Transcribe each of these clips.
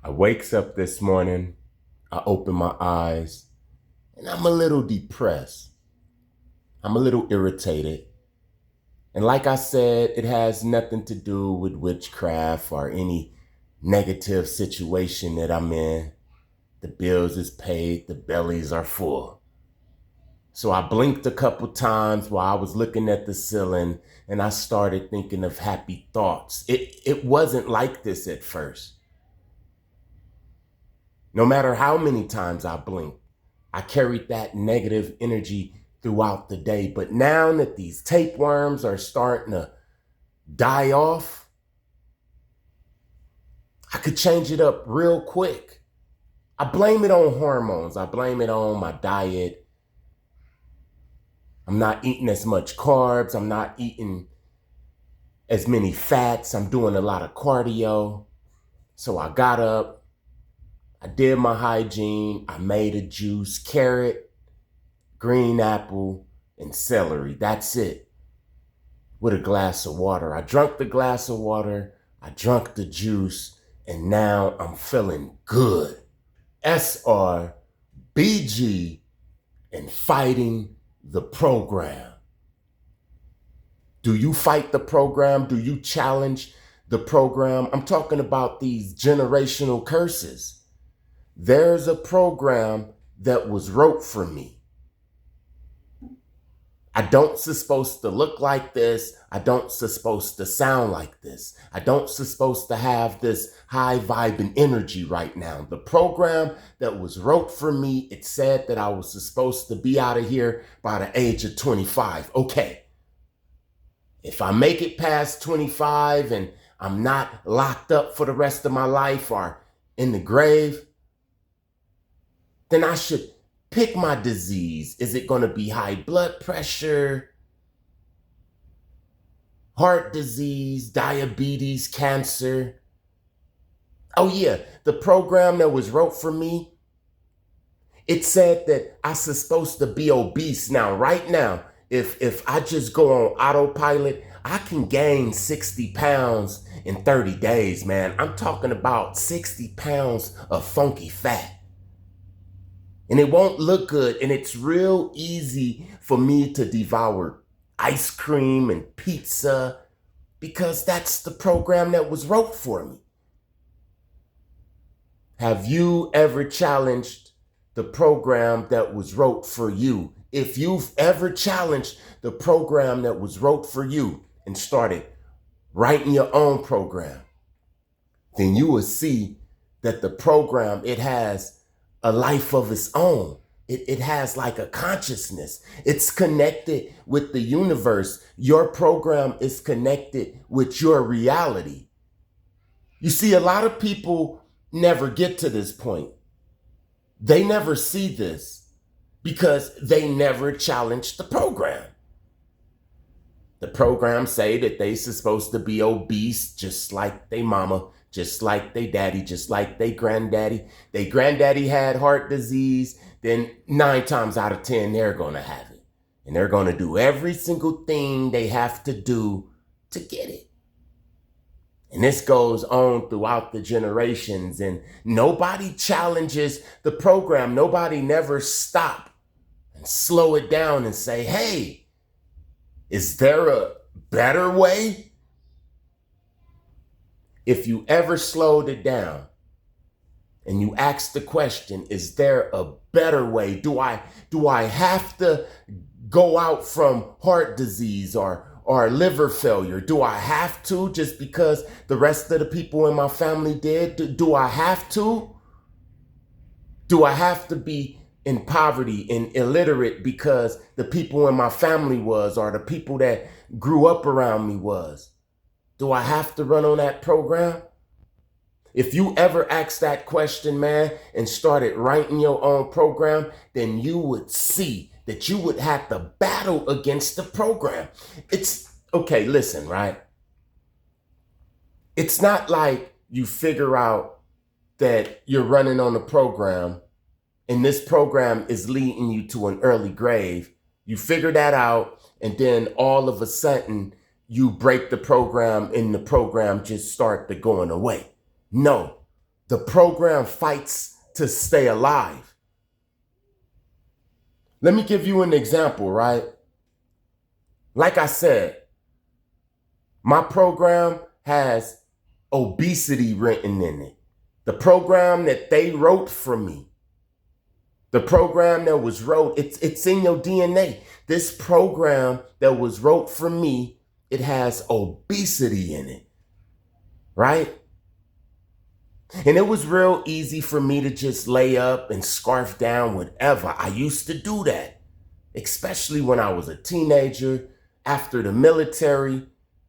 I wakes up this morning, I open my eyes, and I'm a little depressed. I'm a little irritated. And like I said, it has nothing to do with witchcraft or any negative situation that I'm in. The bills is paid, the bellies are full. So I blinked a couple times while I was looking at the ceiling and I started thinking of happy thoughts. It wasn't like this at first. No matter how many times I blinked, I carried that negative energy throughout the day. But now that these tapeworms are starting to die off, I could change it up real quick. I blame it on hormones. I blame it on my diet. I'm not eating as much carbs. I'm not eating as many fats. I'm doing a lot of cardio. So I got up, I did my hygiene. I made a juice, carrot, green apple, and celery. That's it. With a glass of water. I drank the glass of water, I drank the juice, and now I'm feeling good. SR&BG and fighting the program. Do you fight the program? Do you challenge the program? I'm talking about these generational curses. There's a program that was wrote for me. I don't supposed to look like this. I don't supposed to sound like this. I don't supposed to have this high vibing energy right now. The program that was wrote for me, it said that I was supposed to be out of here by the age of 25. Okay. If I make it past 25 and I'm not locked up for the rest of my life or in the grave, then I should pick my disease. Is it going to be high blood pressure, heart disease, diabetes, cancer? Oh yeah, the program that was wrote for me, it said that I'm supposed to be obese. Now, right now, if I just go on autopilot, I can gain 60 pounds in 30 days, man. I'm talking about 60 pounds of funky fat. And it won't look good. And it's real easy for me to devour ice cream and pizza because that's the program that was wrote for me. Have you ever challenged the program that was wrote for you? If you've ever challenged the program that was wrote for you and started writing your own program, then you will see that the program, it has a life of its own. It has like a consciousness. It's connected with the universe. Your program is connected with your reality. You see, a lot of people never get to this point. They never see this because they never challenge the program. The program say that they supposed to be obese just like they mama, just like they daddy, just like they granddaddy. They granddaddy had heart disease, then 9 times out of 10, they're going to have it. And they're going to do every single thing they have to do to get it. And this goes on throughout the generations, and nobody challenges the program. Nobody never stop and slow it down and say, hey, is there a better way? If you ever slowed it down and you ask the question, is there a better way? Do I have to go out from heart disease or liver failure? Do I have to just because the rest of the people in my family did? Do I have to? Do I have to be in poverty and illiterate because the people in my family was, or the people that grew up around me was? Do I have to run on that program? If you ever asked that question, man, and started writing your own program, then you would see that you would have to battle against the program. It's, okay, listen, right? It's not like you figure out that you're running on a program and this program is leading you to an early grave. You figure that out, and then all of a sudden, you break the program and the program just start to going away. No, The program fights to stay alive. Let me give you an example, right? Like I said, my program has obesity written in it. The program that they wrote for me, the program that was wrote, it's in your DNA. This program that was wrote for me, it has obesity in it, right? And it was real easy for me to just lay up and scarf down whatever. I used to do that, especially when I was a teenager, after the military,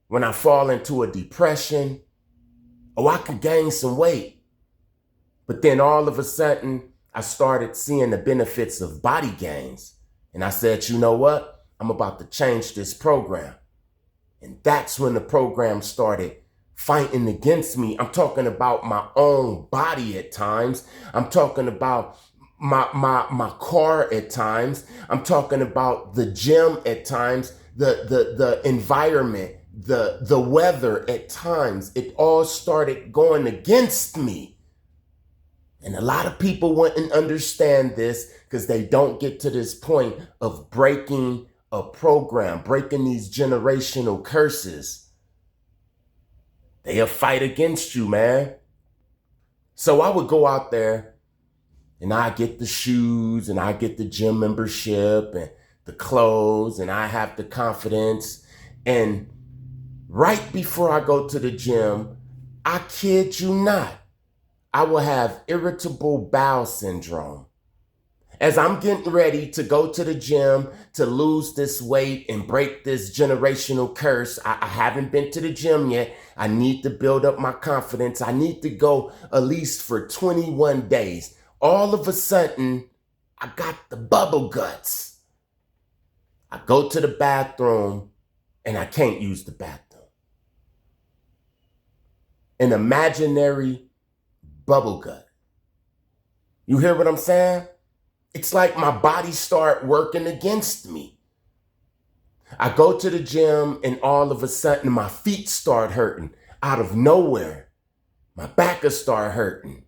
when I fall into a depression. Oh, I could gain some weight. But then all of a sudden, I started seeing the benefits of body gains. And I said, you know what? I'm about to change this program. And that's when the program started fighting against me. I'm talking about my own body at times. I'm talking about my car at times. I'm talking about the gym at times, the environment, the weather at times. It all started going against me. And a lot of people wouldn't understand this because they don't get to this point of breaking a program, breaking these generational curses. They'll fight against you, man. So I would go out there and I get the shoes and I get the gym membership and the clothes and I have the confidence. And right before I go to the gym, I kid you not, I will have irritable bowel syndrome. As I'm getting ready to go to the gym to lose this weight and break this generational curse, I haven't been to the gym yet. I need to build up my confidence. I need to go at least for 21 days. All of a sudden, I got the bubble guts. I go to the bathroom and I can't use the bathroom. An imaginary bubble gut. You hear what I'm saying? It's like my body start working against me. I go to the gym and all of a sudden my feet start hurting out of nowhere. My back will start hurting.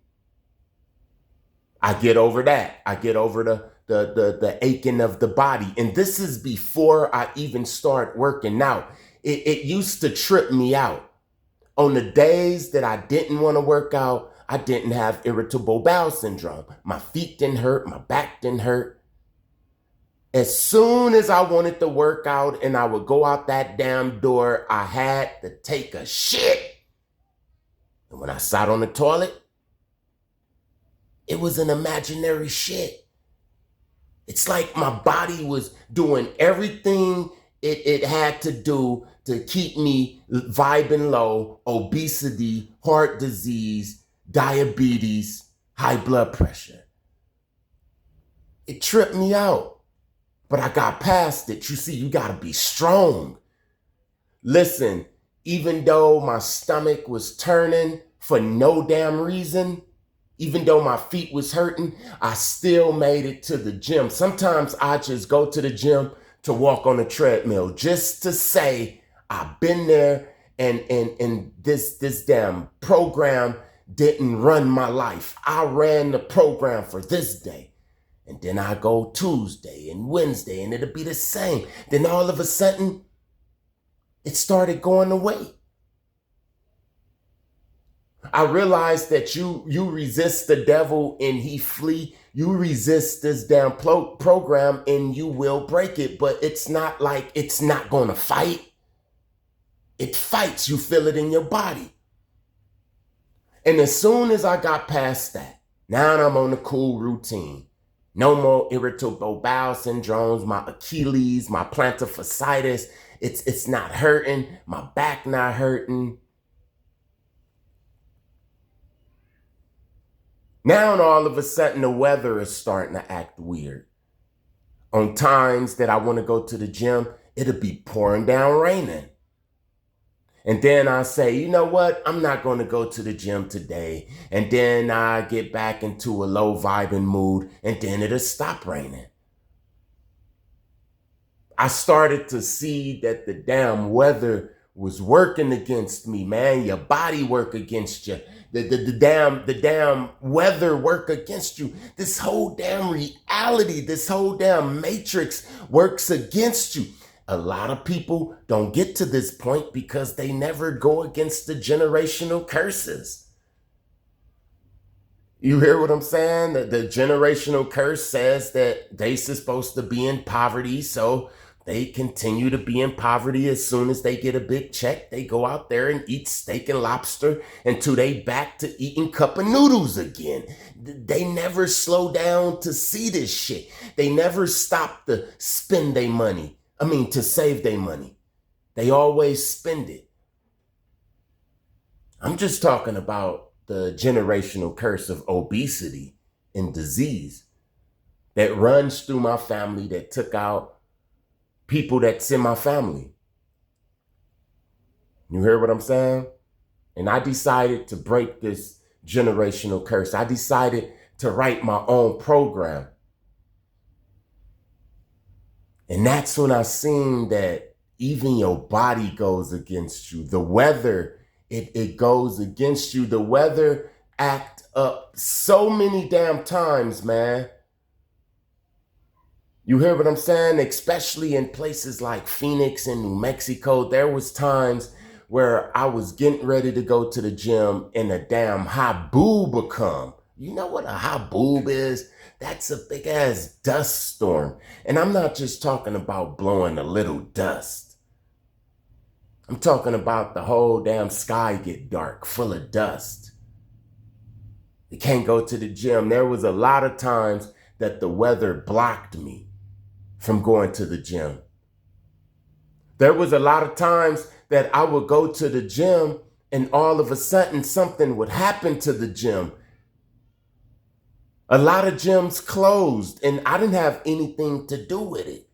I get over that. I get over the aching of the body. And this is before I even start working out. It used to trip me out. On the days that I didn't want to work out, I didn't have irritable bowel syndrome. My feet didn't hurt. My back didn't hurt. As soon as I wanted to work out and I would go out that damn door, I had to take a shit. And when I sat on the toilet, it was an imaginary shit. It's like my body was doing everything it had to do to keep me vibing low, obesity, heart disease, diabetes, high blood pressure. It tripped me out, but I got past it. You see, you gotta be strong. Listen, even though my stomach was turning for no damn reason, even though my feet was hurting, I still made it to the gym. Sometimes I just go to the gym to walk on the treadmill just to say I've been there and this damn program didn't run my life. I ran the program for this day. And then I go Tuesday and Wednesday and it'll be the same. Then all of a sudden, it started going away. I realized that you resist the devil and he flee. You resist this damn program and you will break it. But it's not like it's not going to fight. It fights. You feel it in your body. And as soon as I got past that, now I'm on a cool routine. No more irritable bowel syndromes, my Achilles, my plantar fasciitis. It's not hurting. My back not hurting. Now all of a sudden the weather is starting to act weird. On times that I want to go to the gym, it'll be pouring down raining. And then I say, you know what? I'm not going to go to the gym today. And then I get back into a low vibing mood and then it'll stop raining. I started to see that the damn weather was working against me, man. Your body work against you. The damn weather work against you. This whole damn reality, this whole damn matrix works against you. A lot of people don't get to this point because they never go against the generational curses. You hear what I'm saying? The generational curse says that they're supposed to be in poverty, so they continue to be in poverty. As soon as they get a big check, they go out there and eat steak and lobster until they back to eating cup of noodles again. They never slow down to see this shit. They never stop to spend their money. To save their money. They always spend it. I'm just talking about the generational curse of obesity and disease that runs through my family, that took out people that's in my family. You hear what I'm saying? And I decided to break this generational curse. I decided to write my own program. And that's when I seen that even your body goes against you. The weather, it goes against you. The weather act up so many damn times, man. You hear what I'm saying? Especially in places like Phoenix and New Mexico, there was times where I was getting ready to go to the gym and a damn haboob would come. You know what a haboob is? That's a big ass dust storm. And I'm not just talking about blowing a little dust. I'm talking about the whole damn sky get dark, full of dust. You can't go to the gym. There was a lot of times that the weather blocked me from going to the gym. There was a lot of times that I would go to the gym and all of a sudden something would happen to the gym. A lot of gyms closed and I didn't have anything to do with it.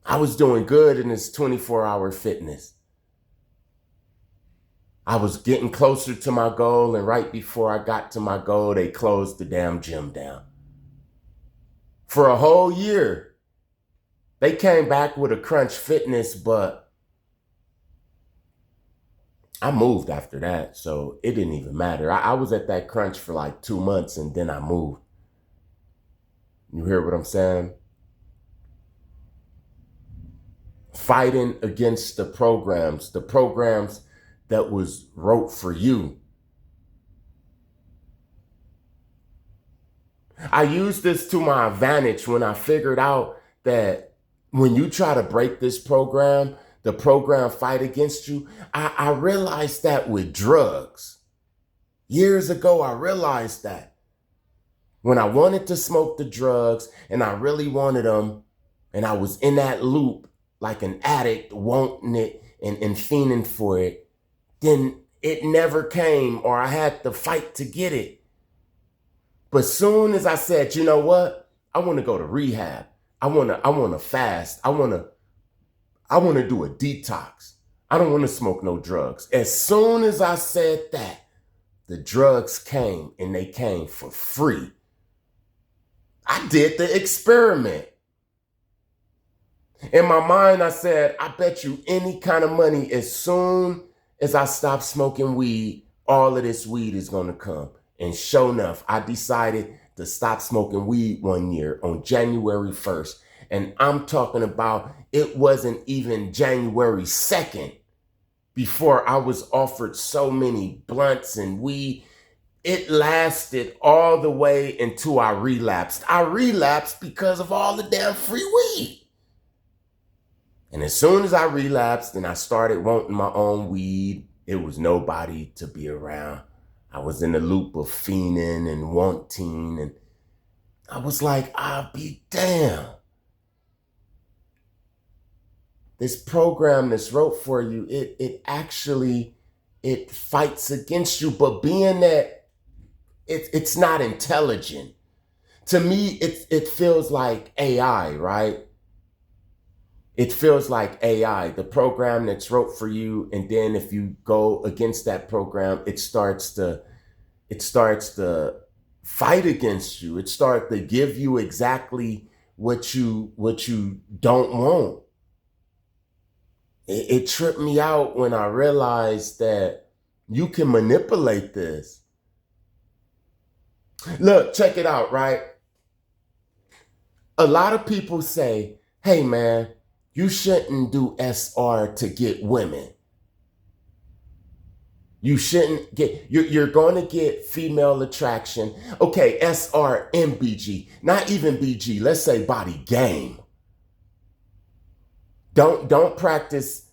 I was doing good in this 24-hour fitness. I was getting closer to my goal, and right before I got to my goal, they closed the damn gym down. For a whole year, they came back with a Crunch Fitness, but I moved after that, so it didn't even matter. I was at that Crunch for like 2 months, and then I moved. You hear what I'm saying? Fighting against the programs that was wrote for you. I used this to my advantage when I figured out that when you try to break this program, the program fight against you. I realized that with drugs. Years ago, I realized that. When I wanted to smoke the drugs and I really wanted them, and I was in that loop like an addict wanting it and fiending for it, then it never came, or I had to fight to get it. But soon as I said, you know what? I want to go to rehab. I want to fast. I want to do a detox. I don't want to smoke no drugs. As soon as I said that, the drugs came, and they came for free. I did the experiment. In my mind, I said, I bet you any kind of money, as soon as I stop smoking weed, all of this weed is going to come. And sure enough, I decided to stop smoking weed one year on January 1st. And I'm talking about, it wasn't even January 2nd before I was offered so many blunts and weed. It lasted all the way until I relapsed. I relapsed because of all the damn free weed. And as soon as I relapsed and I started wanting my own weed, it was nobody to be around. I was in the loop of fiending and wanting, and I was like, I'll be damned. This program that's wrote for you, it actually fights against you, but being that it's not intelligent. To me, it feels like AI, right? It feels like AI, the program that's wrote for you, and then if you go against that program, it starts to fight against you. It starts to give you exactly what you don't want. it tripped me out when I realized that you can manipulate this. Look, check it out, right? A lot of people say, hey man, you shouldn't do SR to get women. You shouldn't get, you're going to get female attraction. Okay, SR&BG, not even BG, let's say body game. Don't practice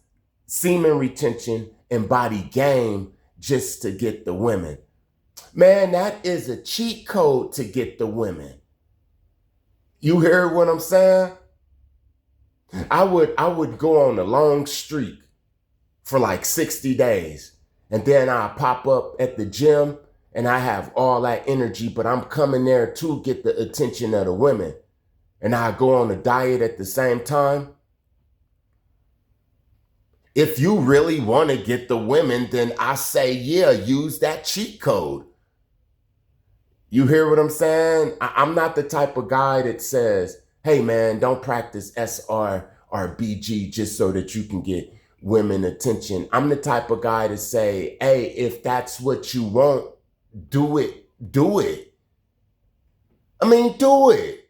semen retention and body game just to get the women. Man, that is a cheat code to get the women. You hear what I'm saying? I would go on a long streak for like 60 days. And then I pop up at the gym and I have all that energy, but I'm coming there to get the attention of the women. And I go on a diet at the same time. If you really want to get the women, then I say, yeah, use that cheat code. You hear what I'm saying? I'm not the type of guy that says, hey man, don't practice SR or BG just so that you can get women attention. I'm the type of guy to say, hey, if that's what you want, do it. Do it. I mean, do it.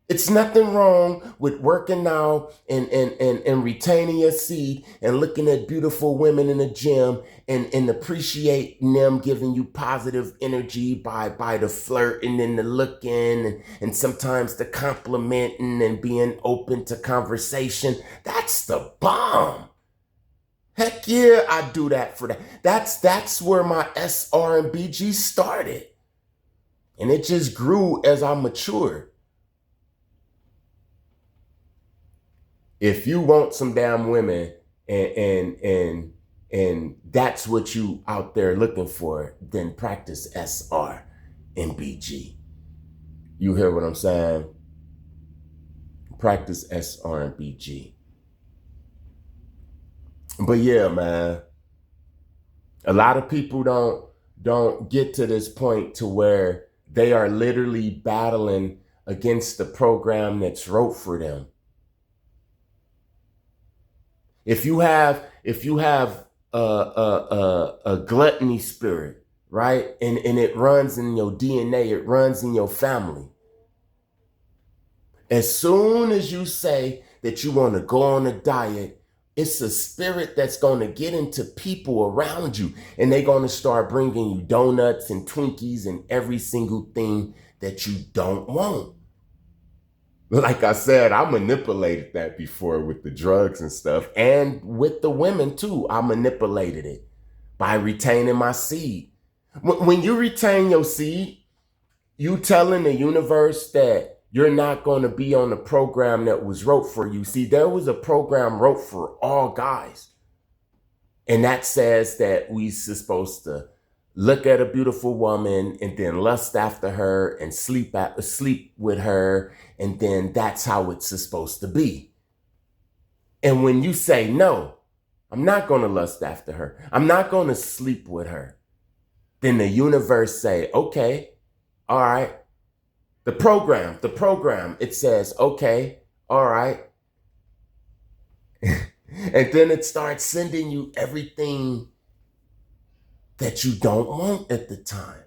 It's nothing wrong with working out and retaining your seed and looking at beautiful women in the gym and appreciating them giving you positive energy by the flirting and the looking and sometimes the complimenting and being open to conversation. That's the bomb. Heck yeah, I do that for that. That's where my SR&BG started. And it just grew as I matured. If you want some damn women and that's what you out there looking for, then practice SR&BG. You hear what I'm saying? Practice SR&BG. But yeah, man, a lot of people don't get to this point to where they are literally battling against the program that's wrote for them. If you have a gluttony spirit, right, and it runs in your DNA, it runs in your family. As soon as you say that you want to go on a diet, it's a spirit that's going to get into people around you, and they're going to start bringing you donuts and Twinkies and every single thing that you don't want. Like I said, I manipulated that before with the drugs and stuff, and with the women too. I manipulated it by retaining my seed. When you retain your seed, you telling the universe that you're not going to be on the program that was wrote for you. See, there was a program wrote for all guys, and that says that we supposed to look at a beautiful woman and then lust after her and sleep with her, and then that's how it's supposed to be. And when you say, no, I'm not going to lust after her, I'm not going to sleep with her, then the universe say, okay, all right. The program, it says, okay, all right. And then it starts sending you everything that you don't want at the time.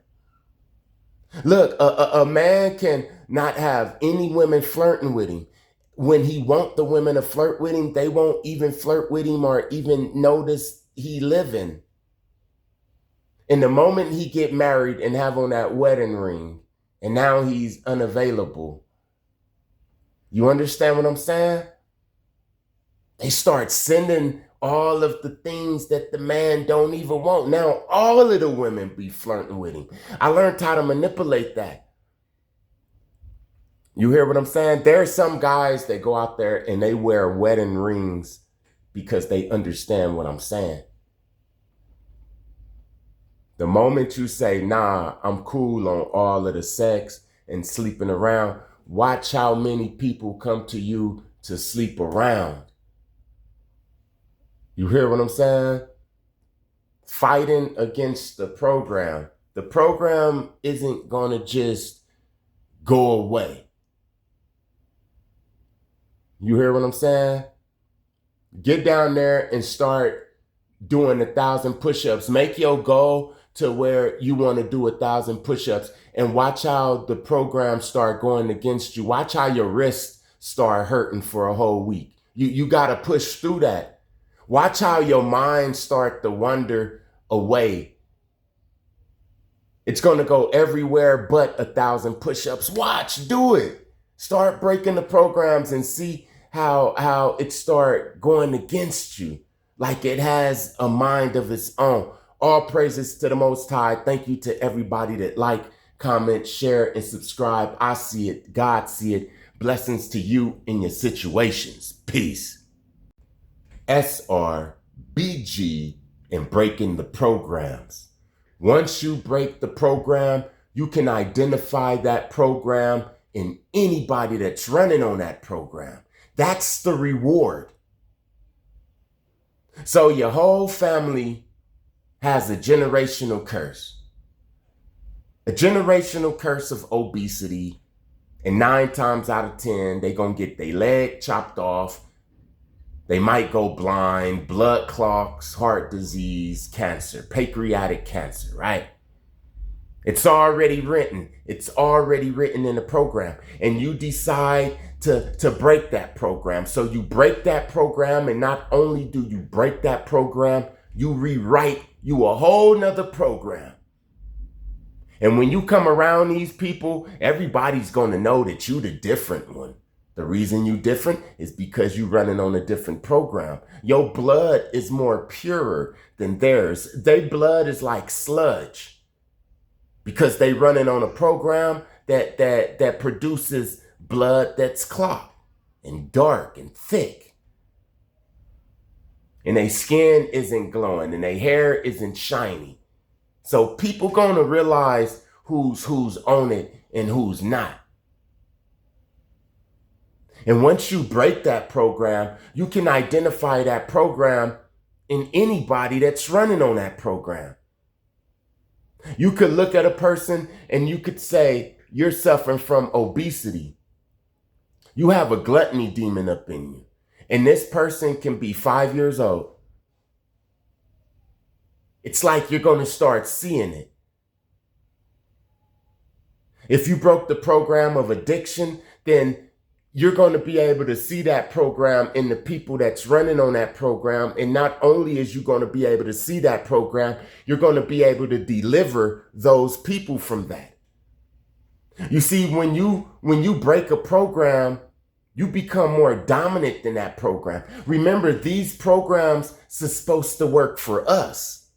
Look, a man can not have any women flirting with him. When he want the women to flirt with him, they won't even flirt with him or even notice he living. And the moment he get married and have on that wedding ring, and now he's unavailable. You understand what I'm saying? They start sending all of the things that the man don't even want. Now, all of the women be flirting with him. I learned how to manipulate that. You hear what I'm saying? There are some guys that go out there and they wear wedding rings because they understand what I'm saying. The moment you say, nah, I'm cool on all of the sex and sleeping around, watch how many people come to you to sleep around. You hear what I'm saying? Fighting against the program. The program isn't going to just go away. You hear what I'm saying? Get down there and start doing 1,000 push-ups. Make your goal to where you want to do 1,000 push-ups, and watch how the program start going against you. Watch how your wrists start hurting for a whole week. You got to push through that. Watch how your mind start to wander away. It's going to go everywhere but 1,000 push-ups. Watch, do it. Start breaking the programs and see how it start going against you, like it has a mind of its own. All praises to the Most High. Thank you to everybody that like, comment, share, and subscribe. I see it. God see it. Blessings to you in your situations. Peace. SR&BG and breaking the programs. Once you break the program, you can identify that program in anybody that's running on that program. That's the reward. So your whole family has a generational curse. A generational curse of obesity, and 9 times out of 10, they're going to get their leg chopped off. They might go blind, blood clots, heart disease, cancer, pancreatic cancer, right? It's already written. It's already written in the program. And you decide to break that program. So you break that program, and not only do you break that program, you rewrite you a whole nother program. And when you come around these people, everybody's going to know that you the different one. The reason you different is because you running on a different program. Your blood is more purer than theirs. Their blood is like sludge because they running on a program that produces blood that's clogged and dark and thick. And their skin isn't glowing and their hair isn't shiny. So people gonna realize who's on it and who's not. And once you break that program, you can identify that program in anybody that's running on that program. You could look at a person and you could say, you're suffering from obesity. You have a gluttony demon up in you. And this person can be 5 years old. It's like you're going to start seeing it. If you broke the program of addiction, then you're going to be able to see that program in the people that's running on that program. And not only is you going to be able to see that program, you're going to be able to deliver those people from that. You see, when you break a program, you become more dominant than that program. Remember, these programs are supposed to work for us.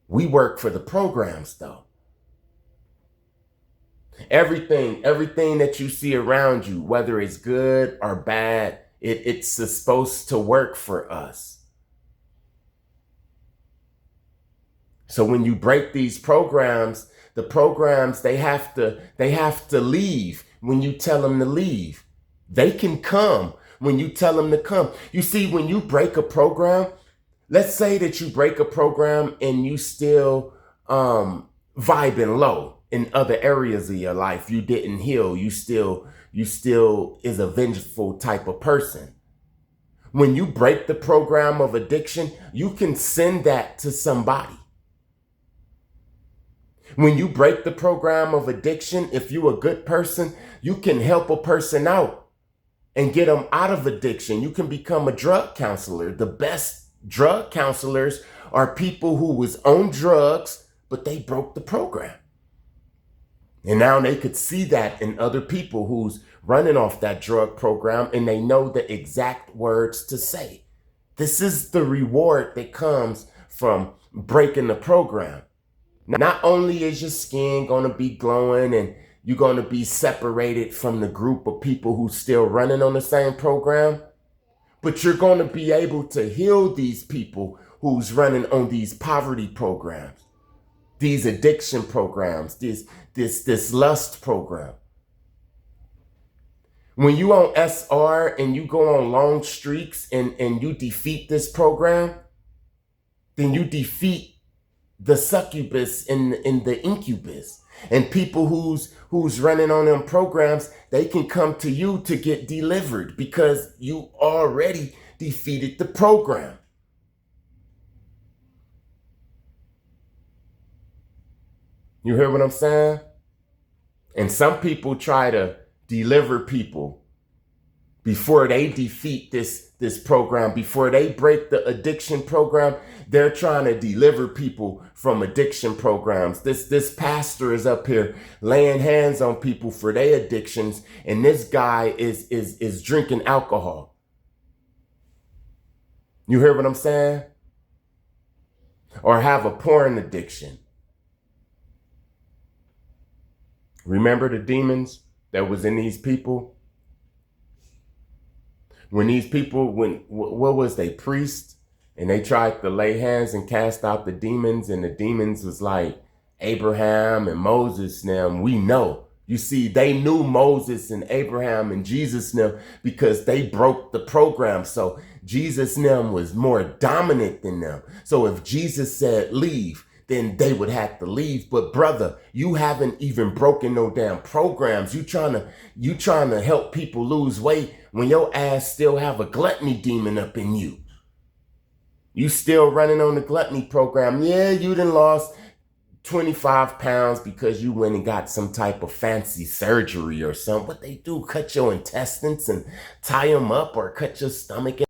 We work for the programs, though. Everything that you see around you, whether it's good or bad, it's supposed to work for us. So when you break these programs, the programs, they have to leave when you tell them to leave. They can come when you tell them to come. You see, when you break a program, let's say that you break a program and you still vibing low in other areas of your life. You didn't heal. You still is a vengeful type of person. When you break the program of addiction, you can send that to somebody. When you break the program of addiction, if you're a good person, you can help a person out and get them out of addiction. You can become a drug counselor. The best drug counselors are people who was on drugs, but they broke the program. And now they could see that in other people who's running off that drug program, and they know the exact words to say. This is the reward that comes from breaking the program. Not only is your skin going to be glowing and you're going to be separated from the group of people who's still running on the same program, but you're going to be able to heal these people who's running on these poverty programs, these addiction programs, this lust program. When you on SR and you go on long streaks and you defeat this program, then you defeat the succubus and the incubus. And people who's running on them programs, they can come to you to get delivered because you already defeated the program. You hear what I'm saying? And some people try to deliver people before they defeat this program, before they break the addiction program. They're trying to deliver people from addiction programs. This pastor is up here laying hands on people for their addictions, and this guy is drinking alcohol. You hear what I'm saying? Or have a porn addiction. Remember the demons that was in these people? When these people, what was they, priests? And they tried to lay hands and cast out the demons, and the demons was like Abraham and Moses now. We know. You see, they knew Moses and Abraham and Jesus now because they broke the program. So Jesus now was more dominant than them. So if Jesus said leave, then they would have to leave. But brother, you haven't even broken no damn programs. You trying to help people lose weight when your ass still have a gluttony demon up in you. You still running on the gluttony program. Yeah, you done lost 25 pounds because you went and got some type of fancy surgery or something. What they do, cut your intestines and tie them up, or cut your stomach